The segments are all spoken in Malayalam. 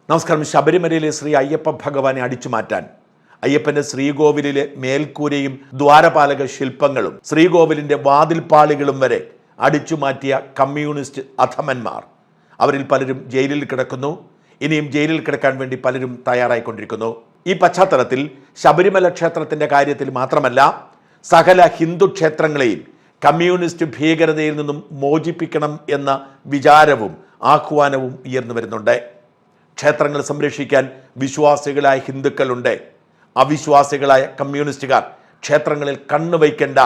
നമസ്കാരം. ശബരിമലയിലെ ശ്രീ അയ്യപ്പ ഭഗവാനെ അടിച്ചു മാറ്റാൻ അയ്യപ്പന്റെ ശ്രീകോവിലിലെ മേൽക്കൂരയും ദ്വാരപാലക ശില്പങ്ങളും ശ്രീകോവിലിന്റെ വാതിൽപ്പാളികളും വരെ അടിച്ചു മാറ്റിയ കമ്മ്യൂണിസ്റ്റ് അധമന്മാർ, അവരിൽ പലരും ജയിലിൽ കിടക്കുന്നു. ഇനിയും ജയിലിൽ കിടക്കാൻ വേണ്ടി പലരും തയ്യാറായിക്കൊണ്ടിരിക്കുന്നു. ഈ പശ്ചാത്തലത്തിൽ ശബരിമല ക്ഷേത്രത്തിന്റെ കാര്യത്തിൽ മാത്രമല്ല, സകല ഹിന്ദു ക്ഷേത്രങ്ങളെയും കമ്മ്യൂണിസ്റ്റ് ഭീകരതയിൽ നിന്നും മോചിപ്പിക്കണം എന്ന വിചാരവും ആഹ്വാനവും ഉയർന്നു വരുന്നുണ്ട്. ക്ഷേത്രങ്ങൾ സംരക്ഷിക്കാൻ വിശ്വാസികളായ ഹിന്ദുക്കളുണ്ട്. അവിശ്വാസികളായ കമ്മ്യൂണിസ്റ്റുകാർ ക്ഷേത്രങ്ങളിൽ കണ്ണുവയ്ക്കേണ്ട,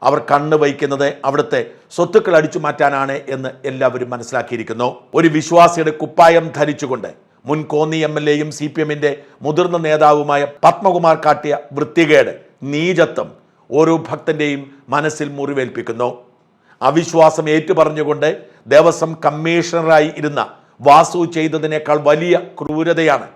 അവർ കണ്ണുവയ്ക്കുന്നത് അവിടുത്തെ സ്വത്തുക്കൾ അടിച്ചു മാറ്റാനാണ് എന്ന് എല്ലാവരും മനസ്സിലാക്കിയിരിക്കുന്നു. ഒരു വിശ്വാസിയുടെ കുപ്പായം ധരിച്ചുകൊണ്ട് മുൻ കോന്നി MLA-യും CPM-ന്റെ മുതിർന്ന നേതാവുമായ പത്മകുമാർ കാട്ടിയ വൃത്തികേട്, നീചത്വം ഓരോ ഭക്തന്റെയും മനസ്സിൽ മുറിവേൽപ്പിക്കുന്നു. അവിശ്വാസം ഏറ്റുപറഞ്ഞുകൊണ്ട് ദേവസ്വം കമ്മീഷണറായി ഇരുന്ന വാസു ചെയ്തതിനേക്കാൾ വലിയ ക്രൂരതയാണ്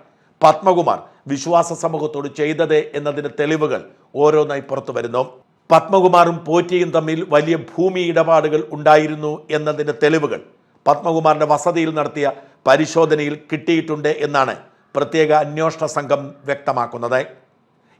പത്മകുമാർ വിശ്വാസ സമൂഹത്തോട് ചെയ്തത് എന്നതിന് തെളിവുകൾ ഓരോന്നായി പുറത്തു വരുന്നു. പത്മകുമാറും പോറ്റിയും തമ്മിൽ വലിയ ഭൂമി ഇടപാടുകൾ ഉണ്ടായിരുന്നു എന്നതിന്റെ തെളിവുകൾ പത്മകുമാറിന്റെ വസതിയിൽ നടത്തിയ പരിശോധനയിൽ കിട്ടിയിട്ടുണ്ട് എന്നാണ് പ്രത്യേക അന്വേഷണ സംഘം വ്യക്തമാക്കുന്നത്.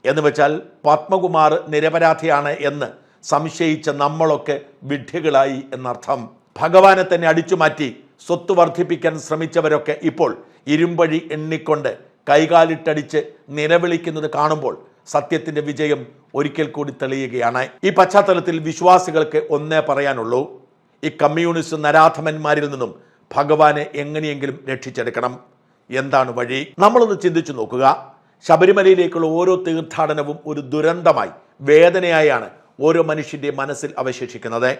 എന്ന് വെച്ചാൽ പത്മകുമാർ നിരപരാധിയാണ് എന്ന് സംശയിച്ച നമ്മളൊക്കെ വിഡ്ഢികളായി എന്നർത്ഥം. ഭഗവാനെ തന്നെ അടിച്ചുമാറ്റി സ്വത്ത് വർദ്ധിപ്പിക്കാൻ ശ്രമിച്ചവരൊക്കെ ഇപ്പോൾ ഇരുമ്പഴി എണ്ണിക്കൊണ്ട് കൈകാലിട്ടടിച്ച് നിലവിളിക്കുന്നത് കാണുമ്പോൾ സത്യത്തിന്റെ വിജയം ഒരിക്കൽ കൂടി തെളിയുകയാണ്. ഈ പശ്ചാത്തലത്തിൽ വിശ്വാസികൾക്ക് ഒന്നേ പറയാനുള്ളൂ: ഈ കമ്മ്യൂണിസ്റ്റ് നരാധമന്മാരിൽ നിന്നും ഭഗവാനെ എങ്ങനെയെങ്കിലും രക്ഷിച്ചെടുക്കണം. എന്താണ് വഴി? നമ്മളൊന്ന് ചിന്തിച്ചു നോക്കുക. ശബരിമലയിലേക്കുള്ള ഓരോ തീർത്ഥാടനവും ഒരു ദുരന്തമായി, വേദനയായാണ് ഓരോ മനുഷ്യന്റെ മനസ്സിൽ അവശേഷിക്കുന്നത്.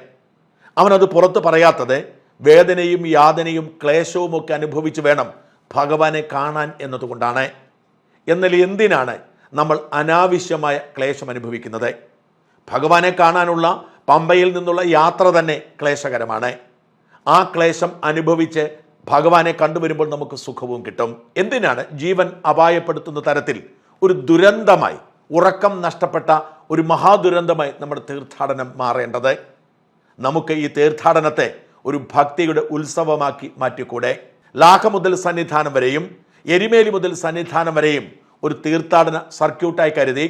അവനത് പുറത്ത് പറയാത്തത് വേദനയും യാതനയും ക്ലേശവും ഒക്കെ അനുഭവിച്ച് വേണം ഭഗവാനെ കാണാൻ എന്നതുകൊണ്ടാണ്. എന്നാൽ എന്തിനാണ് നമ്മൾ അനാവശ്യമായ ക്ലേശം അനുഭവിക്കുന്നത്? ഭഗവാനെ കാണാനുള്ള പമ്പയിൽ നിന്നുള്ള യാത്ര തന്നെ ക്ലേശകരമാണ്. ആ ക്ലേശം അനുഭവിച്ച് ഭഗവാനെ കണ്ടുവരുമ്പോൾ നമുക്ക് സുഖവും കിട്ടും. എന്തിനാണ് ജീവൻ അപായപ്പെടുത്തുന്ന തരത്തിൽ ഒരു ദുരന്തമായി, ഉറക്കം നഷ്ടപ്പെട്ട ഒരു മഹാദുരന്തമായി നമ്മുടെ തീർത്ഥാടനം മാറേണ്ടത്? നമുക്ക് ഈ തീർത്ഥാടനത്തെ ഒരു ഭക്തിയുടെ ഉത്സവമാക്കി മാറ്റിക്കൂടെ? ലാഹ മുതൽ സന്നിധാനം വരെയും എരിമേലി മുതൽ സന്നിധാനം വരെയും ഒരു തീർത്ഥാടന സർക്യൂട്ടായി കരുതി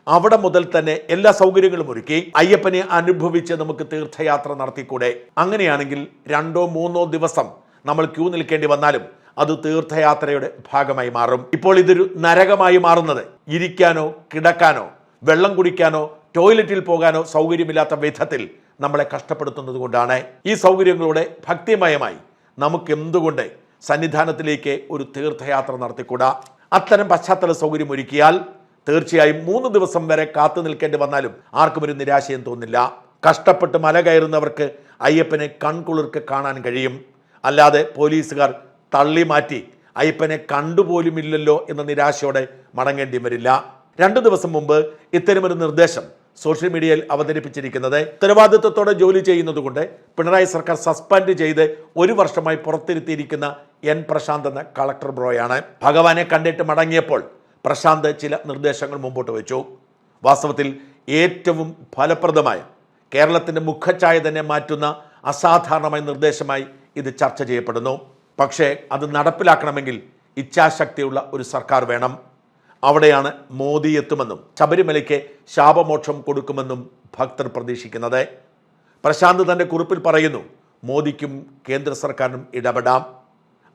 അവിടെ മുതൽ തന്നെ എല്ലാ സൗകര്യങ്ങളും ഒരുക്കി അയ്യപ്പനെ അനുഭവിച്ച് നമുക്ക് തീർത്ഥയാത്ര നടത്തിക്കൂടെ? അങ്ങനെയാണെങ്കിൽ 2-3 ദിവസം നമ്മൾ ക്യൂ നിൽക്കേണ്ടി വന്നാലും അത് തീർത്ഥയാത്രയുടെ ഭാഗമായി മാറും. ഇപ്പോൾ ഇതൊരു നരകമായി മാറുന്നത് ഇരിക്കാനോ കിടക്കാനോ വെള്ളം കുടിക്കാനോ ടോയ്ലറ്റിൽ പോകാനോ സൗകര്യമില്ലാത്ത വിധത്തിൽ നമ്മളെ കഷ്ടപ്പെടുത്തുന്നത് കൊണ്ടാണ്. ഈ സൗകര്യങ്ങളുടെ ഭക്തിമയമായി നമുക്ക് എന്തുകൊണ്ട് സന്നിധാനത്തിലേക്ക് ഒരു തീർത്ഥയാത്ര നടത്തിക്കൂടാ? അത്തരം പശ്ചാത്തല സൗകര്യം ഒരുക്കിയാൽ തീർച്ചയായും 3 ദിവസം വരെ കാത്തു നിൽക്കേണ്ടി വന്നാലും ആർക്കും ഒരു നിരാശയും തോന്നില്ല. കഷ്ടപ്പെട്ട് മല കയറുന്നവർക്ക് അയ്യപ്പനെ കൺകുളിർക്ക് കാണാൻ കഴിയും. അല്ലാതെ പോലീസുകാർ തള്ളി മാറ്റി അയ്യപ്പനെ കണ്ടുപോലുമില്ലല്ലോ എന്ന നിരാശയോടെ മടങ്ങേണ്ടി വരില്ല. 2 ദിവസം മുമ്പ് ഇത്തരമൊരു നിർദ്ദേശം സോഷ്യൽ മീഡിയയിൽ അവതരിപ്പിച്ചിരിക്കുന്നത് ഉത്തരവാദിത്വത്തോടെ ജോലി ചെയ്യുന്നത് കൊണ്ട് പിണറായി സർക്കാർ സസ്പെൻഡ് ചെയ്ത് 1 വർഷമായി പുറത്തിരുത്തിയിരിക്കുന്ന N പ്രശാന്ത് എന്ന കളക്ടർ ബ്രോയാണ്. ഭഗവാനെ കണ്ടിട്ട് മടങ്ങിയപ്പോൾ പ്രശാന്ത് ചില നിർദ്ദേശങ്ങൾ മുമ്പോട്ട് വെച്ചു. വാസ്തവത്തിൽ ഏറ്റവും ഫലപ്രദമായ, കേരളത്തിന്റെ മുഖച്ഛായ തന്നെ മാറ്റുന്ന അസാധാരണമായ നിർദ്ദേശമായി ഇത് ചർച്ച ചെയ്യപ്പെടുന്നു. പക്ഷേ അത് നടപ്പിലാക്കണമെങ്കിൽ ഇച്ഛാശക്തിയുള്ള ഒരു സർക്കാർ വേണം. അവിടെയാണ് മോദി എത്തുമെന്നും ശബരിമലയ്ക്ക് ശാപമോക്ഷം കൊടുക്കുമെന്നും ഭക്തർ പ്രതീക്ഷിക്കുന്നത്. പ്രശാന്ത് തന്റെ കുറിപ്പിൽ പറയുന്നു, മോദിക്കും കേന്ദ്ര സർക്കാരിനും ഇടപെടാം.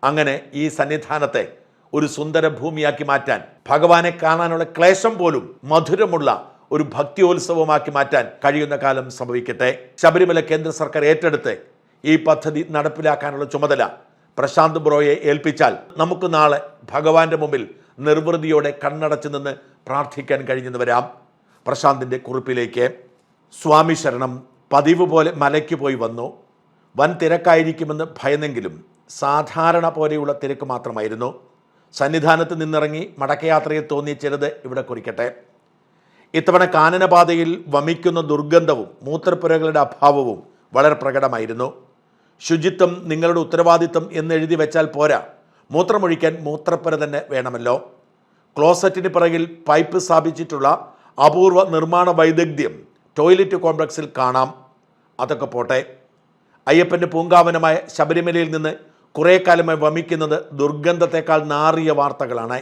അങ്ങനെ ഈ സന്നിധാനത്തെ ഒരു സുന്ദര ഭൂമിയാക്കി മാറ്റാൻ, ഭഗവാനെ കാണാനുള്ള ക്ലേശം പോലും മധുരമുള്ള ഒരു ഭക്തിയോത്സവമാക്കി മാറ്റാൻ കഴിയുന്ന കാലം സംഭവിക്കട്ടെ. ശബരിമല കേന്ദ്ര സർക്കാർ ഏറ്റെടുത്ത് ഈ പദ്ധതി നടപ്പിലാക്കാനുള്ള ചുമതല പ്രശാന്ത് ബ്രോയെ ഏൽപ്പിച്ചാൽ നമുക്ക് നാളെ ഭഗവാന്റെ മുമ്പിൽ നിർവൃതിയോടെ കണ്ണടച്ചു നിന്ന് പ്രാർത്ഥിക്കാൻ കഴിഞ്ഞെന്ന് വരാം. പ്രശാന്തിൻ്റെ കുറിപ്പിലേക്ക്: സ്വാമി ശരണം. പതിവ് പോലെ മലയ്ക്ക് പോയി വന്നു. വൻ തിരക്കായിരിക്കുമെന്ന് ഭയന്നെങ്കിലും സാധാരണ പോലെയുള്ള തിരക്ക് മാത്രമായിരുന്നു. സന്നിധാനത്ത് നിന്നിറങ്ങി മടക്കയാത്രയിൽ തോന്നിയ ചിലത് ഇവിടെ കുറിക്കട്ടെ. ഇത്തവണ കാനനപാതയിൽ വമിക്കുന്ന ദുർഗന്ധവും മൂത്രപ്പുരകളുടെ അഭാവവും വളരെ പ്രകടമായിരുന്നു. ശുചിത്വം നിങ്ങളുടെ ഉത്തരവാദിത്വം എന്നെഴുതി വെച്ചാൽ പോരാ, മൂത്രമൊഴിക്കാൻ മൂത്രപ്പുര തന്നെ വേണമല്ലോ. ക്ലോസറ്റിന് പിറകിൽ പൈപ്പ് സ്ഥാപിച്ചിട്ടുള്ള അപൂർവ നിർമ്മാണ വൈദഗ്ധ്യം ടോയ്ലറ്റ് കോംപ്ലക്സിൽ കാണാം. അതൊക്കെ പോട്ടെ, അയ്യപ്പൻ്റെ പൂങ്കാവനമായ ശബരിമലയിൽ നിന്ന് കുറേ കാലമായി വമിക്കുന്നത് ദുർഗന്ധത്തെക്കാൾ നാറിയ വാർത്തകളാണ്.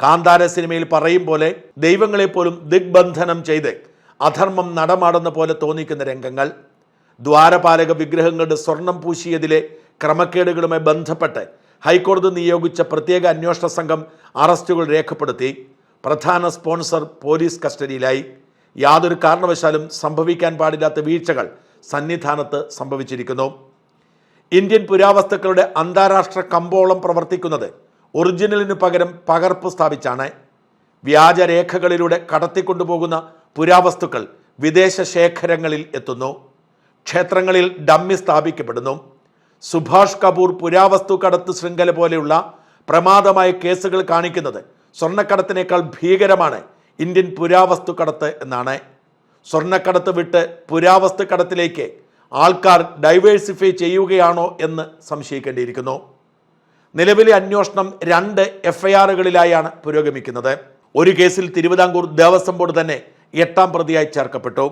കാന്താര സിനിമയിൽ പറയും പോലെ ദൈവങ്ങളെപ്പോലും ദിഗ്ബന്ധനം ചെയ്ത് അധർമ്മം നടമാടുന്ന പോലെ തോന്നിക്കുന്ന രംഗങ്ങൾ. ദ്വാരപാലക വിഗ്രഹങ്ങളുടെ സ്വർണം പൂശിയതിലെ ക്രമക്കേടുകളുമായി ബന്ധപ്പെട്ട് ഹൈക്കോടതി നിയോഗിച്ച പ്രത്യേക അന്വേഷണ സംഘം അറസ്റ്റുകൾ രേഖപ്പെടുത്തി. പ്രധാന സ്പോൺസർ പോലീസ് കസ്റ്റഡിയിലായി. യാതൊരു കാരണവശാലും സംഭവിക്കാൻ പാടില്ലാത്ത വീഴ്ചകൾ സന്നിധാനത്ത് സംഭവിച്ചിരിക്കുന്നു. ഇന്ത്യൻ പുരാവസ്തുക്കളുടെ അന്താരാഷ്ട്ര കമ്പോളം പ്രവർത്തിക്കുന്നത് ഒറിജിനലിനു പകരം പകർപ്പ് സ്ഥാപിച്ചാണ്. വ്യാജരേഖകളിലൂടെ കടത്തിക്കൊണ്ടുപോകുന്ന പുരാവസ്തുക്കൾ വിദേശ ശേഖരങ്ങളിൽ എത്തുന്നു. ക്ഷേത്രങ്ങളിൽ ഡമ്മി സ്ഥാപിക്കപ്പെടുന്നു. സുഭാഷ് കപൂർ പുരാവസ്തു കടത്ത് ശൃംഖല പോലെയുള്ള പ്രമാദമായ കേസുകൾ കാണിക്കുന്നത് സ്വർണ്ണക്കടത്തിനേക്കാൾ ഭീകരമാണ് ഇന്ത്യൻ പുരാവസ്തു കടത്ത് എന്നാണ്. സ്വർണ്ണക്കടത്ത് വിട്ട് പുരാവസ്തു കടത്തിലേക്ക് ആൾക്കാർ ഡൈവേഴ്സിഫൈ ചെയ്യുകയാണോ എന്ന് സംശയിക്കേണ്ടിയിരിക്കുന്നു. നിലവിലെ അന്വേഷണം 2 FIRകളിലായാണ് പുരോഗമിക്കുന്നത്. ഒരു കേസിൽ തിരുവിതാംകൂർ ദേവസ്വം ബോർഡ് തന്നെ 8ാം പ്രതിയായി ചേർക്കപ്പെട്ടു.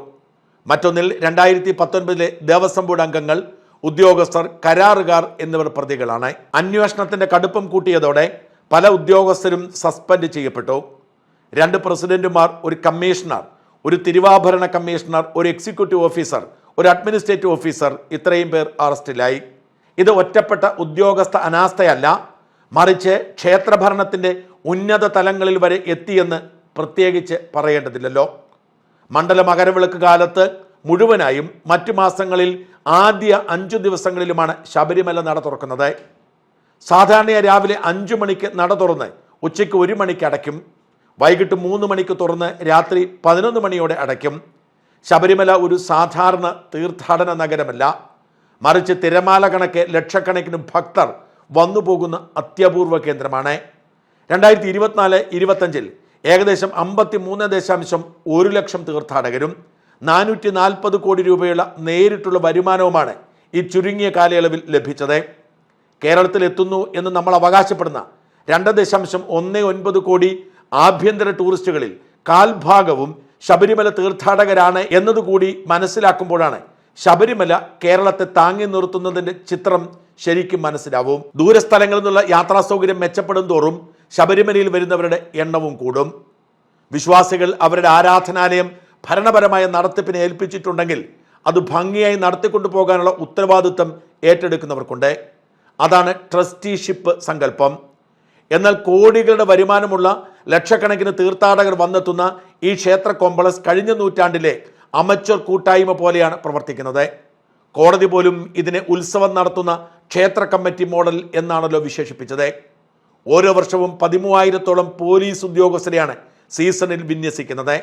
മറ്റൊന്നിൽ 2019 ദേവസ്വം ബോർഡ് അംഗങ്ങൾ, ഉദ്യോഗസ്ഥർ, കരാറുകാർ എന്നിവർ പ്രതികളാണ്. അന്വേഷണത്തിന്റെ കടുപ്പം കൂട്ടിയതോടെ പല ഉദ്യോഗസ്ഥരും സസ്പെൻഡ് ചെയ്യപ്പെട്ടു. 2 പ്രസിഡന്റുമാർ, ഒരു കമ്മീഷണർ, ഒരു തിരുവാഭരണ കമ്മീഷണർ, ഒരു എക്സിക്യൂട്ടീവ് ഓഫീസർ, ഒരു അഡ്മിനിസ്ട്രേറ്റീവ് ഓഫീസർ, ഇത്രയും പേർ അറസ്റ്റിലായി. ഇത് ഒറ്റപ്പെട്ട ഉദ്യോഗസ്ഥ അനാസ്ഥയല്ല, മറിച്ച് ക്ഷേത്രഭരണത്തിന്റെ ഉന്നത തലങ്ങളിൽ വരെ എത്തിയെന്ന് പ്രത്യേകിച്ച് പറയേണ്ടതില്ലല്ലോ. മണ്ഡല മകരവിളക്ക് കാലത്ത് മുഴുവനായും മറ്റു മാസങ്ങളിൽ ആദ്യ 5 ദിവസങ്ങളിലുമാണ് ശബരിമല നട തുറക്കുന്നത്. സാധാരണ രാവിലെ 5 മണിക്ക് നട തുറന്ന് ഉച്ചയ്ക്ക് 1 മണിക്ക് അടയ്ക്കും. വൈകിട്ട് 3 മണിക്ക് തുറന്ന് രാത്രി 11 മണിയോടെ അടയ്ക്കും. ശബരിമല ഒരു സാധാരണ തീർത്ഥാടന നഗരമല്ല, മറിച്ച് തിരമാല കണക്കെ ലക്ഷക്കണക്കിന് ഭക്തർ വന്നുപോകുന്ന അത്യപൂർവ കേന്ദ്രമാണ്. 2024-25 ഏകദേശം 53.1 ലക്ഷം തീർത്ഥാടകരും 440 കോടി രൂപയുള്ള നേരിട്ടുള്ള വരുമാനവുമാണ് ഈ ചുരുങ്ങിയ കാലയളവിൽ ലഭിച്ചത്. കേരളത്തിൽ എത്തുന്നു എന്ന് നമ്മൾ അവകാശപ്പെടുന്ന 2.19 കോടി ആഭ്യന്തര ടൂറിസ്റ്റുകളിൽ കാൽഭാഗവും ശബരിമല തീർത്ഥാടകരാണ് എന്നതുകൂടി മനസ്സിലാക്കുമ്പോഴാണ് ശബരിമല കേരളത്തെ താങ്ങി നിർത്തുന്നതിൻ്റെ ചിത്രം ശരിക്കും മനസ്സിലാവും. ദൂരസ്ഥലങ്ങളിൽ നിന്നുള്ള യാത്രാ സൗകര്യം മെച്ചപ്പെടും തോറും ശബരിമലയിൽ വരുന്നവരുടെ എണ്ണവും കൂടും. വിശ്വാസികൾ അവരുടെ ആരാധനാലയം ഭരണപരമായ നടത്തിപ്പിനെ ഏൽപ്പിച്ചിട്ടുണ്ടെങ്കിൽ അത് ഭംഗിയായി നടത്തിക്കൊണ്ടു പോകാനുള്ള ഉത്തരവാദിത്വം ഏറ്റെടുക്കുന്നവർക്കുണ്ട്. അതാണ് ട്രസ്റ്റിഷിപ്പ് സങ്കല്പം. എന്നാൽ കോടികളുടെ വരുമാനമുള്ള ലക്ഷക്കണക്കിന് തീർത്ഥാടകർ വന്നെത്തുന്ന ഈ ക്ഷേത്ര കോംപ്ലക്സ് കഴിഞ്ഞ നൂറ്റാണ്ടിലെ അമച്വർ കൂട്ടായ്മ പോലെയാണ് പ്രവർത്തിക്കുന്നത്. കോടതി പോലും ഇതിനെ ഉത്സവം നടത്തുന്ന ക്ഷേത്ര കമ്മിറ്റി മോഡൽ എന്നാണല്ലോ വിശേഷിപ്പിച്ചത്. ഓരോ വർഷവും 13,000-ഓളം പോലീസ് ഉദ്യോഗസ്ഥരെയാണ് സീസണിൽ വിന്യസിക്കുന്നത്.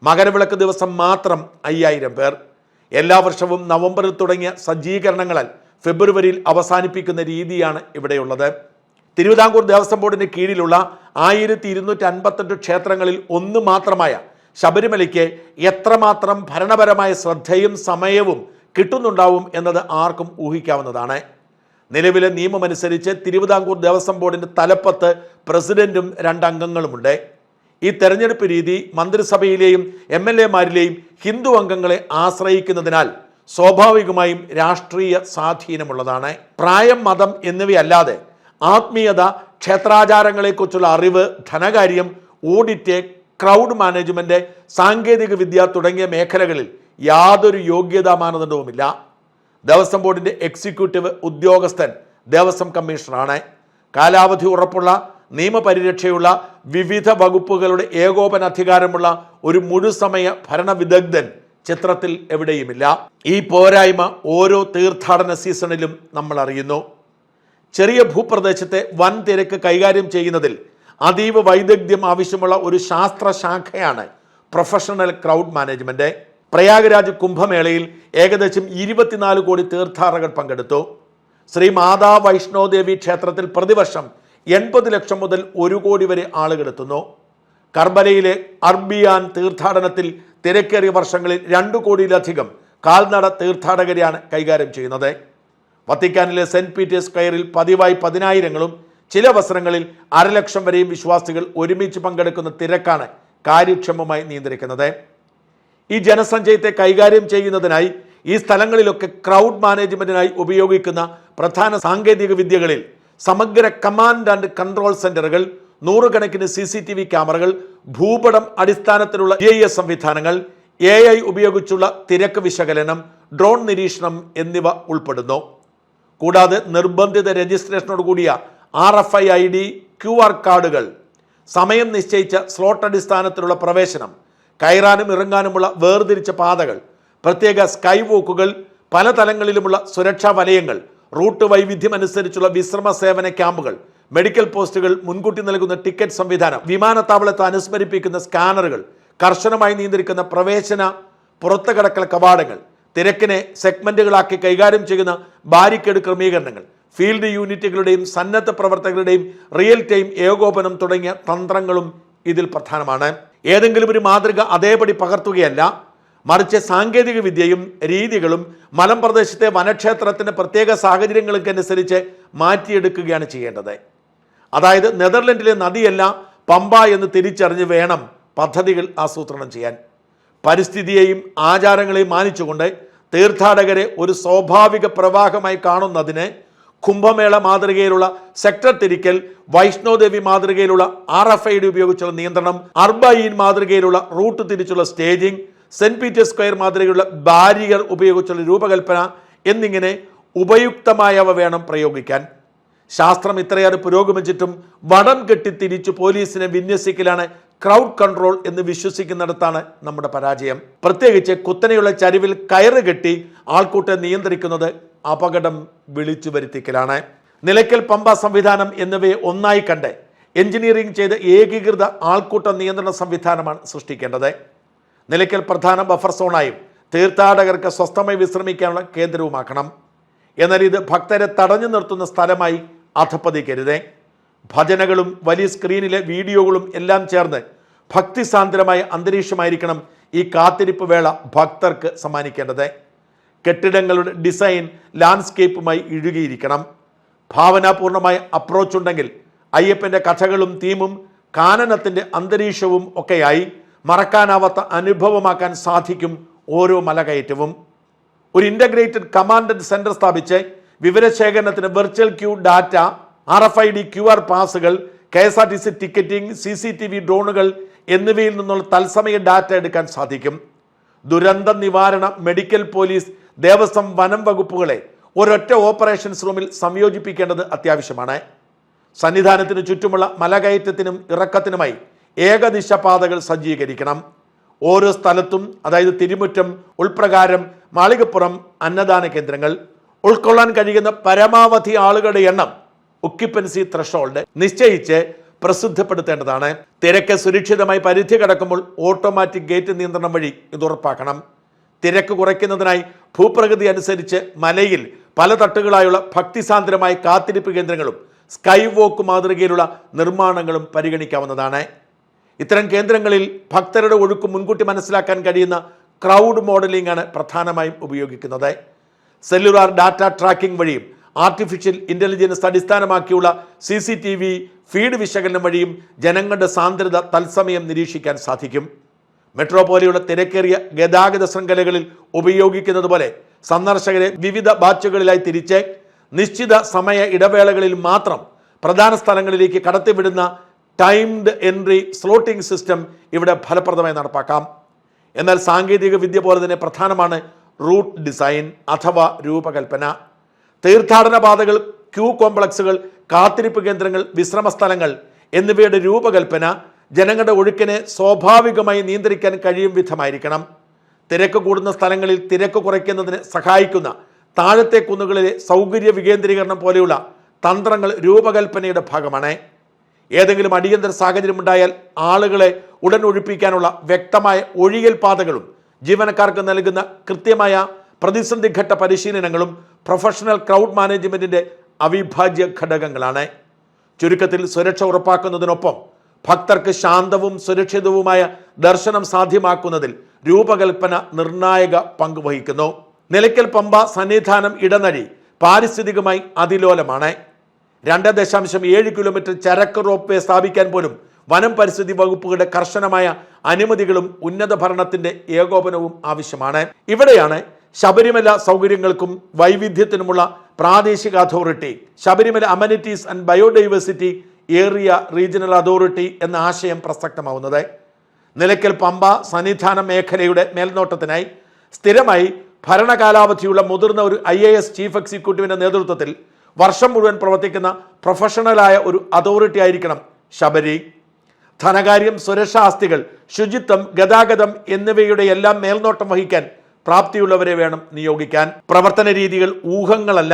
മകരവിളക്ക് ദിവസം മാത്രം 5,000 പേർ. എല്ലാ വർഷവും നവംബറിൽ തുടങ്ങിയ സജ്ജീകരണങ്ങളാൽ ഫെബ്രുവരിയിൽ അവസാനിപ്പിക്കുന്ന രീതിയാണ് ഇവിടെയുള്ളത്. തിരുവിതാംകൂർ ദേവസ്വം ബോർഡിന് കീഴിലുള്ള 1258 ക്ഷേത്രങ്ങളിൽ ഒന്ന് മാത്രമായ ശബരിമലയ്ക്ക് എത്രമാത്രം ഭരണപരമായ ശ്രദ്ധയും സമയവും കിട്ടുന്നുണ്ടാവും എന്നത് ആർക്കും ഊഹിക്കാവുന്നതാണ്. നിലവിലെ നിയമമനുസരിച്ച് തിരുവിതാംകൂർ ദേവസ്വം ബോർഡിൻ്റെ തലപ്പത്ത് പ്രസിഡന്റും 2 അംഗങ്ങളുമുണ്ട്. ഈ തെരഞ്ഞെടുപ്പ് രീതി മന്ത്രിസഭയിലെയും MLA-മാരിലെയും ഹിന്ദു അംഗങ്ങളെ ആശ്രയിക്കുന്നതിനാൽ സ്വാഭാവികമായും രാഷ്ട്രീയ സ്വാധീനമുള്ളതാണ്. പ്രായം, മതം എന്നിവയല്ലാതെ ആത്മീയത, ക്ഷേത്രാചാരങ്ങളെക്കുറിച്ചുള്ള അറിവ്, ധനകാര്യം, ഓഡിറ്റ്, ക്രൗഡ് മാനേജ്മെന്റ്, സാങ്കേതിക വിദ്യ തുടങ്ങിയ മേഖലകളിൽ യാതൊരു യോഗ്യതാ മാനദണ്ഡവുമില്ല. ദേവസ്വം ബോർഡിന്റെ എക്സിക്യൂട്ടീവ് ഉദ്യോഗസ്ഥൻ ദേവസ്വം കമ്മീഷണറാണ്. കാലാവധി ഉറപ്പുള്ള, നിയമപരിരക്ഷയുള്ള, വിവിധ വകുപ്പുകളുടെ ഏകോപന അധികാരമുള്ള ഒരു മുഴുസമയ ഭരണ വിദഗ്ധൻ ചിത്രത്തിൽ എവിടെയുമില്ല. ഈ പോരായ്മ ഓരോ തീർത്ഥാടന സീസണിലും നമ്മൾ അറിയുന്നു. ചെറിയ ഭൂപ്രദേശത്തെ വൻ തിരക്ക് കൈകാര്യം ചെയ്യുന്നതിൽ അതീവ വൈദഗ്ധ്യം ആവശ്യമുള്ള ഒരു ശാസ്ത്രശാഖയാണ് പ്രൊഫഷണൽ ക്രൗഡ് മാനേജ്മെന്റ്. പ്രയാഗ്രാജ് കുംഭമേളയിൽ ഏകദേശം 24 കോടി തീർത്ഥാടകർ പങ്കെടുത്തു. ശ്രീ മാതാ വൈഷ്ണോദേവി ക്ഷേത്രത്തിൽ പ്രതിവർഷം 80 ലക്ഷം മുതൽ 1 കോടി വരെ ആളുകൾ എത്തുന്നു. കർബലയിലെ അർബിയാൻ തീർത്ഥാടനത്തിൽ തിരക്കേറിയ വർഷങ്ങളിൽ 2 കോടിയിലധികം കാൽനട തീർത്ഥാടകരെയാണ് കൈകാര്യം ചെയ്യുന്നത്. വത്തിക്കാനിലെ സെന്റ് പീറ്റേഴ്സ് സ്ക്വയറിൽ പതിവായി 10,000-ങ്ങളും ചില അവസരങ്ങളിൽ 1,00,000 വരെയും വിശ്വാസികൾ ഒരുമിച്ച് പങ്കെടുക്കുന്ന തിരക്കാണ് കാര്യക്ഷമമായി നിയന്ത്രിക്കുന്നത്. ഈ ജനസഞ്ചയത്തെ കൈകാര്യം ചെയ്യുന്നതിനായി ഈ സ്ഥലങ്ങളിലൊക്കെ ക്രൗഡ് മാനേജ്മെന്റിനായി ഉപയോഗിക്കുന്ന പ്രധാന സാങ്കേതിക വിദ്യകളിൽ സമഗ്ര കമാൻഡ് ആൻഡ് കൺട്രോൾ സെന്ററുകൾ, നൂറുകണക്കിന് CCTV ക്യാമറകൾ, ഭൂപടം അടിസ്ഥാനത്തിലുള്ള GIS സംവിധാനങ്ങൾ, AI ഉപയോഗിച്ചുള്ള തിരക്ക് വിശകലനം, ഡ്രോൺ നിരീക്ഷണം എന്നിവ ഉൾപ്പെടുന്നു. കൂടാതെ നിർബന്ധിത രജിസ്ട്രേഷനോട് കൂടിയ RFID QR കാർഡുകൾ, സമയം നിശ്ചയിച്ച സ്ലോട്ട് അടിസ്ഥാനത്തിലുള്ള പ്രവേശനം, കയറാനും ഇറങ്ങാനുമുള്ള വേർതിരിച്ച പാതകൾ, പ്രത്യേക സ്കൈ വോക്കുകൾ, പല തലങ്ങളിലുമുള്ള സുരക്ഷാ വലയങ്ങൾ, റൂട്ട് വൈവിധ്യം അനുസരിച്ചുള്ള വിശ്രമ സേവന ക്യാമ്പുകൾ, മെഡിക്കൽ പോസ്റ്റുകൾ, മുൻകൂട്ടി നൽകുന്ന ടിക്കറ്റ് സംവിധാനം, വിമാനത്താവളത്തെ അനുസ്മരിപ്പിക്കുന്ന സ്കാനറുകൾ, കർശനമായി നിയന്ത്രിക്കുന്ന പ്രവേശന പുറത്തുകടക്കൽ കവാടങ്ങൾ, തിരക്കിനെ സെഗ്മെന്റുകളാക്കി കൈകാര്യം ചെയ്യുന്ന ബാരിക്കേഡ് ക്രമീകരണങ്ങൾ, ഫീൽഡ് യൂണിറ്റുകളുടെയും സന്നദ്ധ പ്രവർത്തകരുടെയും റിയൽ ടൈം ഏകോപനം തുടങ്ങിയ തന്ത്രങ്ങളും ഇതിൽ പ്രധാനമാണ്. ഏതെങ്കിലും ഒരു മാതൃക അതേപടി പകർത്തുകയല്ല, മറിച്ച് സാങ്കേതിക വിദ്യയും രീതികളും മലമ്പ്രദേശത്തെ വനക്ഷേത്രത്തിന്റെ പ്രത്യേക സാഹചര്യങ്ങൾക്കനുസരിച്ച് മാറ്റിയെടുക്കുകയാണ് ചെയ്യേണ്ടത്. അതായത് നെതർലൻഡിലെ നദിയല്ല പമ്പ എന്ന് തിരിച്ചറിഞ്ഞ് വേണം പദ്ധതികൾ ആസൂത്രണം ചെയ്യാൻ. പരിസ്ഥിതിയെയും ആചാരങ്ങളെയും മാനിച്ചുകൊണ്ട് തീർത്ഥാടകരെ ഒരു സ്വാഭാവിക പ്രവാഹമായി കാണുന്നതിന് കുംഭമേള മാതൃകയിലുള്ള സെക്ടർ തിരിക്കൽ, വൈഷ്ണോദേവി മാതൃകയിലുള്ള RFID ഉപയോഗിച്ചുള്ള നിയന്ത്രണം, അർബൈൻ മാതൃകയിലുള്ള റൂട്ട് തിരിച്ചുള്ള സ്റ്റേജിംഗ്, സെന്റ് പീറ്റേഴ്സ് സ്ക്വയർ മാതൃകയിലുള്ള ബാരിയർ ഉപയോഗിച്ചുള്ള രൂപകൽപ്പന എന്നിങ്ങനെ ഉപയുക്തമായവ വേണം പ്രയോഗിക്കാൻ. ശാസ്ത്രം ഇത്രയേറെ പുരോഗമിച്ചിട്ടും വടം കെട്ടി തിരിച്ചു പോലീസിനെ വിന്യസിക്കലാണ് ക്രൗഡ് കൺട്രോൾ എന്ന് വിശ്വസിക്കുന്നിടത്താണ് നമ്മുടെ പരാജയം. പ്രത്യേകിച്ച് കുത്തനെയുള്ള ചരിവിൽ കയറ് കെട്ടി ആൾക്കൂട്ടം നിയന്ത്രിക്കുന്നത് അപകടം വിളിച്ചു വരുത്തിക്കലാണ്. നിലയ്ക്കൽ പമ്പ സംവിധാനം എന്നിവയെ ഒന്നായി കണ്ട് എഞ്ചിനീയറിംഗ് ചെയ്ത് ഏകീകൃത ആൾക്കൂട്ട നിയന്ത്രണ സംവിധാനമാണ് സൃഷ്ടിക്കേണ്ടത്. നിലയ്ക്കൽ പ്രധാന ബഫർ സോണായും തീർത്ഥാടകർക്ക് സ്വസ്ഥമായി വിശ്രമിക്കാനുള്ള കേന്ദ്രവുമാക്കണം. എന്നാൽ ഇത് ഭക്തരെ തടഞ്ഞു നിർത്തുന്ന സ്ഥലമായി അധപ്പതിക്കരുത്. ഭജനകളും വലിയ സ്ക്രീനിലെ വീഡിയോകളും എല്ലാം ചേർന്ന് ഭക്തിസാന്ദ്രമായ അന്തരീക്ഷമായിരിക്കണം ഈ കാത്തിരിപ്പ് വേള ഭക്തർക്ക് സമ്മാനിക്കേണ്ടത്. കെട്ടിടങ്ങളുടെ ഡിസൈൻ ലാൻഡ്സ്കേപ്പുമായി ഇഴുകിയിരിക്കണം. ഭാവനാപൂർണമായ അപ്രോച്ച് ഉണ്ടെങ്കിൽ അയ്യപ്പൻ്റെ കഥകളും തീമും കാനനത്തിൻ്റെ അന്തരീക്ഷവും ഒക്കെയായി മറക്കാനാവാത്ത അനുഭവമാക്കാൻ സാധിക്കും ഓരോ മലകയറ്റവും. ഒരു ഇൻ്റഗ്രേറ്റഡ് കമാൻഡ് ആൻഡ് സെൻറ്റർ സ്ഥാപിച്ച് വിവരശേഖരണത്തിന് virtual queue data, RFID QR പാസുകൾ, KSRTC ടിക്കറ്റിംഗ്, CCTV ഡ്രോണുകൾ എന്നിവയിൽ നിന്നുള്ള തത്സമയ ഡാറ്റ എടുക്കാൻ സാധിക്കും. ദുരന്ത നിവാരണ, മെഡിക്കൽ, പോലീസ്, ദേവസ്വം, വനം വകുപ്പുകളെ ഒരൊറ്റ ഓപ്പറേഷൻസ് റൂമിൽ സംയോജിപ്പിക്കേണ്ടത് അത്യാവശ്യമാണ്. സന്നിധാനത്തിന് ചുറ്റുമുള്ള മലകയറ്റത്തിനും ഇറക്കത്തിനുമായി ഏകദിശ പാതകൾ സജ്ജീകരിക്കണം. ഓരോ സ്ഥലത്തും, അതായത് തിരുമുറ്റം, ഉൾപ്രകാരം, മാളികപ്പുറം, അന്നദാന കേന്ദ്രങ്ങൾ, ഉൾക്കൊള്ളാൻ കഴിയുന്ന പരമാവധി ആളുകളുടെ എണ്ണം, ഒക്യുപ്പൻസി ത്രഷോൾഡ് നിശ്ചയിച്ച് പ്രസിദ്ധപ്പെടുത്തേണ്ടതാണ്. തിരക്ക് സുരക്ഷിതമായി പരിധി കടക്കുമ്പോൾ ഓട്ടോമാറ്റിക് ഗേറ്റ് നിയന്ത്രണം വഴി ഇത് ഉറപ്പാക്കണം. തിരക്ക് കുറയ്ക്കുന്നതിനായി ഭൂപ്രകൃതി അനുസരിച്ച് മലയിൽ പല തട്ടുകളായുള്ള ഭക്തിസാന്ദ്രമായ കാത്തിരിപ്പ് കേന്ദ്രങ്ങളും സ്കൈ വോക്ക് മാതൃകയിലുള്ള നിർമ്മാണങ്ങളും പരിഗണിക്കാവുന്നതാണ്. ഇത്തരം കേന്ദ്രങ്ങളിൽ ഭക്തരുടെ ഒഴുക്ക് മുൻകൂട്ടി മനസ്സിലാക്കാൻ കഴിയുന്ന ക്രൗഡ് മോഡലിംഗ് ആണ് പ്രധാനമായും ഉപയോഗിക്കുന്നത്. സെല്ലുലാർ ഡാറ്റ ട്രാക്കിംഗ് വഴിയും ആർട്ടിഫിഷ്യൽ ഇൻ്റലിജൻസ് അടിസ്ഥാനമാക്കിയുള്ള CCTV ഫീഡ് വിശകലനം വഴിയും ജനങ്ങളുടെ സാന്ദ്രത തത്സമയം നിരീക്ഷിക്കാൻ സാധിക്കും. മെട്രോ പോലെയുള്ള തിരക്കേറിയ ഗതാഗത ശൃംഖലകളിൽ ഉപയോഗിക്കുന്നത് പോലെ സന്ദർശകരെ വിവിധ ബാച്ചുകളിലായി തിരിച്ച് നിശ്ചിത സമയ ഇടവേളകളിൽ മാത്രം പ്രധാന സ്ഥലങ്ങളിലേക്ക് കടത്തിവിടുന്ന ടൈംഡ് എൻട്രി സ്ലോട്ടിംഗ് സിസ്റ്റം ഇവിടെ ഫലപ്രദമായി നടപ്പാക്കാം. എന്നാൽ സാങ്കേതിക വിദ്യ പോലെ തന്നെ പ്രധാനമാണ് റൂട്ട് ഡിസൈൻ അഥവാ രൂപകൽപ്പന. തീർത്ഥാടന പാതകൾ, ക്യൂ കോംപ്ലക്സുകൾ, കാത്തിരിപ്പ് കേന്ദ്രങ്ങൾ, വിശ്രമ സ്ഥലങ്ങൾ എന്നിവയുടെ രൂപകൽപ്പന ജനങ്ങളുടെ ഒഴുക്കിനെ സ്വാഭാവികമായി നിയന്ത്രിക്കാൻ കഴിയും വിധമായിരിക്കണം. തിരക്ക് കൂടുന്ന സ്ഥലങ്ങളിൽ തിരക്ക് കുറയ്ക്കുന്നതിന് സഹായിക്കുന്ന താഴത്തെ കുന്നുകളിലെ സൗകര്യ വികേന്ദ്രീകരണം പോലെയുള്ള തന്ത്രങ്ങൾ രൂപകൽപ്പനയുടെ ഭാഗമാണ്. ഏതെങ്കിലും അടിയന്തര സാഹചര്യം ഉണ്ടായാൽ ആളുകളെ ഉടൻ ഒഴിപ്പിക്കാനുള്ള വ്യക്തമായ ഒഴിയൽ പാതകളും ജീവനക്കാർക്ക് നൽകുന്ന കൃത്യമായ പ്രതിസന്ധി ഘട്ട പരിശീലനങ്ങളും പ്രൊഫഷണൽ ക്രൗഡ് മാനേജ്മെന്റിന്റെ അവിഭാജ്യ ഘടകങ്ങളാണ്. ചുരുക്കത്തിൽ സുരക്ഷ ഉറപ്പാക്കുന്നതിനൊപ്പം ഭക്തർക്ക് ശാന്തവും സുരക്ഷിതവുമായ ദർശനം സാധ്യമാക്കുന്നതിൽ രൂപകൽപ്പന നിർണായക പങ്ക് വഹിക്കുന്നു. നിലയ്ക്കൽ പമ്പ സന്നിധാനം ഇടനഴി പാരിസ്ഥിതികമായി അതിലോലമാണ്. 2.7 കിലോമീറ്റർ ചരക്ക് റോപ്പ് വേ സ്ഥാപിക്കാൻ പോലും വനം പരിസ്ഥിതി വകുപ്പുകളുടെ കർശനമായ അനുമതികളും ഉന്നത ഭരണത്തിന്റെ ഏകോപനവും ആവശ്യമാണ്. ഇവിടെയാണ് ശബരിമല സൗകര്യങ്ങൾക്കും വൈവിധ്യത്തിനുമുള്ള പ്രാദേശിക authority, Sabarimala amenities and biodiversity area regional authority എന്ന ആശയം പ്രസക്തമാവുന്നത്. നിലയ്ക്കൽ പമ്പ സന്നിധാന മേഖലയുടെ മേൽനോട്ടത്തിനായി സ്ഥിരമായി ഭരണകാലാവധിയുള്ള മുതിർന്ന ഒരു IAS ചീഫ് എക്സിക്യൂട്ടീവിന്റെ നേതൃത്വത്തിൽ വർഷം മുഴുവൻ പ്രവർത്തിക്കുന്ന പ്രൊഫഷണലായ ഒരു അതോറിറ്റി ആയിരിക്കണം ശബരി. ധനകാര്യം, സുരക്ഷാ ആസ്തികൾ, ശുചിത്വം, ഗതാഗതം എന്നിവയുടെ എല്ലാം മേൽനോട്ടം വഹിക്കാൻ പ്രാപ്തിയുള്ളവരെ വേണം നിയോഗിക്കാൻ. പ്രവർത്തന രീതികൾ ഊഹങ്ങളല്ല,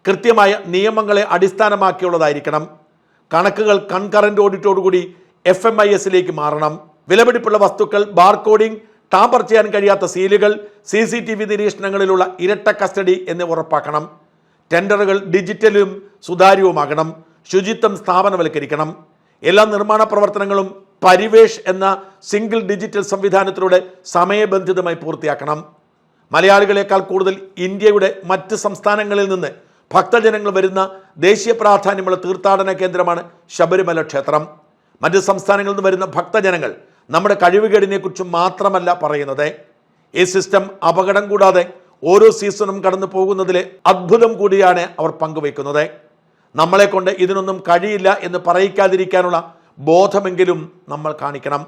കൃത്യമായ നിയമങ്ങളെ അടിസ്ഥാനമാക്കിയുള്ളതായിരിക്കണം. കണക്കുകൾ കൺകറന്റ് ഓഡിറ്റോടുകൂടി FMIS മാറണം. വിലപിടിപ്പുള്ള വസ്തുക്കൾ, ബാർകോഡിംഗ്, ടാമ്പർ ചെയ്യാൻ കഴിയാത്ത സീലുകൾ, CCTV നിരീക്ഷണങ്ങളിലുള്ള ഇരട്ട കസ്റ്റഡി എന്നിവ ഉറപ്പാക്കണം. ടെൻഡറുകൾ ഡിജിറ്റലും സുതാര്യവുമാകണം. ശുചിത്വം സ്ഥാപനവൽക്കരിക്കണം. എല്ലാ നിർമ്മാണ പ്രവർത്തനങ്ങളും പരിവേഷ് എന്ന സിംഗിൾ ഡിജിറ്റൽ സംവിധാനത്തിലൂടെ സമയബന്ധിതമായി പൂർത്തിയാക്കണം. മലയാളികളെക്കാൾ കൂടുതൽ ഇന്ത്യയുടെ മറ്റ് സംസ്ഥാനങ്ങളിൽ നിന്ന് ഭക്തജനങ്ങൾ വരുന്ന ദേശീയ പ്രാധാന്യമുള്ള തീർത്ഥാടന കേന്ദ്രമാണ് ശബരിമല ക്ഷേത്രം. മറ്റ് സംസ്ഥാനങ്ങളിൽ നിന്ന് വരുന്ന ഭക്തജനങ്ങൾ നമ്മുടെ കഴിവുകേടിനെക്കുറിച്ച് മാത്രമല്ല പറയുന്നത്. ഈ സിസ്റ്റം അപകടം കൂടാതെ ഓരോ സീസണും കടന്നു പോകുന്നതിലെ അത്ഭുതം കൂടിയാണ് അവർ പങ്കുവയ്ക്കുന്നത്. നമ്മളെ കൊണ്ട് ഇതിനൊന്നും കഴിയില്ല എന്ന് പറയിക്കാതിരിക്കാനുള്ള ബോധമെങ്കിലും നമ്മൾ കാണിക്കണം.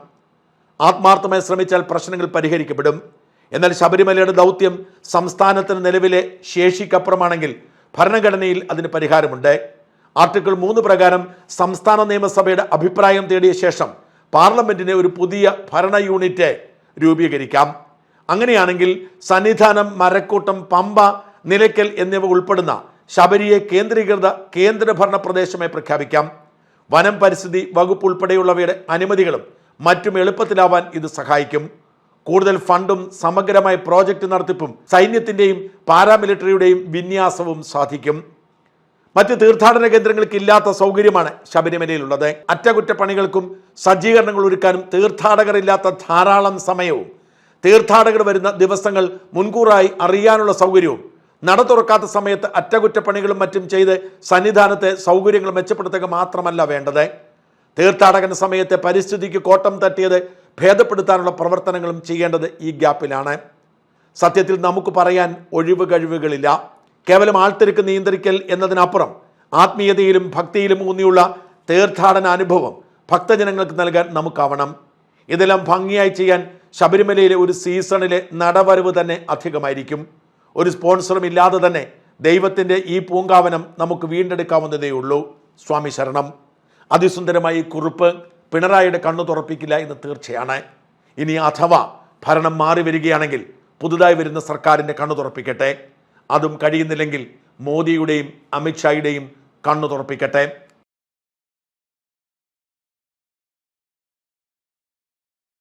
ആത്മാർത്ഥമായി ശ്രമിച്ചാൽ പ്രശ്നങ്ങൾ പരിഹരിക്കപ്പെടും. എന്നാൽ ശബരിമലയുടെ ദൗത്യം സംസ്ഥാനത്തിന് നിലവിലെ ശേഷിക്കപ്പുറമാണെങ്കിൽ ഭരണഘടനയിൽ അതിന് പരിഹാരമുണ്ട്. ആർട്ടിക്കിൾ 3 പ്രകാരം സംസ്ഥാന നിയമസഭയുടെ അഭിപ്രായം തേടിയ ശേഷം പാർലമെന്റിനെ ഒരു പുതിയ ഭരണ യൂണിറ്റ് രൂപീകരിക്കാം. അങ്ങനെയാണെങ്കിൽ സന്നിധാനം, മരക്കൂട്ടം, പമ്പ, നിലയ്ക്കൽ എന്നിവ ഉൾപ്പെടുന്ന ശബരിയെ കേന്ദ്രീകൃത കേന്ദ്രഭരണ പ്രദേശമായി പ്രഖ്യാപിക്കാം. വനം, പരിസ്ഥിതി വകുപ്പ് ഉൾപ്പെടെയുള്ളവയുടെ അനുമതികളും മറ്റും എളുപ്പത്തിലാവാൻ ഇത് സഹായിക്കും. കൂടുതൽ ഫണ്ടും സമഗ്രമായ പ്രോജക്റ്റ് നടത്തിപ്പും സൈന്യത്തിൻ്റെയും പാരാമിലിറ്ററിയുടെയും വിന്യാസവും സാധിക്കും. മറ്റ് തീർത്ഥാടന കേന്ദ്രങ്ങൾക്ക് ഇല്ലാത്ത സൗകര്യമാണ് ശബരിമലയിലുള്ളത്. അറ്റകുറ്റപ്പണികൾക്കും സജ്ജീകരണങ്ങൾ ഒരുക്കാനും തീർത്ഥാടകർ ഇല്ലാത്ത ധാരാളം സമയവും തീർത്ഥാടകർ വരുന്ന ദിവസങ്ങൾ മുൻകൂറായി അറിയാനുള്ള സൗകര്യവും നട തുറക്കാത്ത സമയത്ത് അറ്റകുറ്റപ്പണികളും മറ്റും ചെയ്ത് സന്നിധാനത്തെ സൗകര്യങ്ങൾ മെച്ചപ്പെടുത്തുക മാത്രമല്ല വേണ്ടത്, തീർത്ഥാടകന സമയത്തെ പരിസ്ഥിതിക്ക് കോട്ടം തട്ടിയത് ഭേദപ്പെടുത്താനുള്ള പ്രവർത്തനങ്ങളും ചെയ്യേണ്ടത് ഈ ഗ്യാപ്പിലാണ്. സത്യത്തിൽ നമുക്ക് പറയാൻ ഒഴിവ് കഴിവുകളില്ല. കേവലം ആൾത്തിരക്ക് നിയന്ത്രിക്കൽ എന്നതിനപ്പുറം ആത്മീയതയിലും ഭക്തിയിലും ഊന്നിയുള്ള തീർത്ഥാടന അനുഭവം ഭക്തജനങ്ങൾക്ക് നൽകാൻ നമുക്കാവണം. ഇതെല്ലാം ഭംഗിയായി ചെയ്യാൻ ശബരിമലയിലെ ഒരു സീസണിലെ നടവരവ് തന്നെ അധികമായിരിക്കും. ഒരു സ്പോൺസറും ഇല്ലാതെ തന്നെ ദൈവത്തിൻ്റെ ഈ പൂങ്കാവനം നമുക്ക് വീണ്ടെടുക്കാവുന്നതേ ഉള്ളൂ. സ്വാമി ശരണം. അതിസുന്ദരമായി കുറിപ്പ് പിണറായിയുടെ കണ്ണു തുറപ്പിക്കില്ല എന്ന് തീർച്ചയാണ്. ഇനി അഥവാ ഭരണം മാറി വരികയാണെങ്കിൽ പുതുതായി വരുന്ന സർക്കാരിൻ്റെ കണ്ണു തുറപ്പിക്കട്ടെ. അതും കഴിയുന്നില്ലെങ്കിൽ മോദിയുടെയും അമിത്ഷായുടെയും കണ്ണു തുറപ്പിക്കട്ടെ.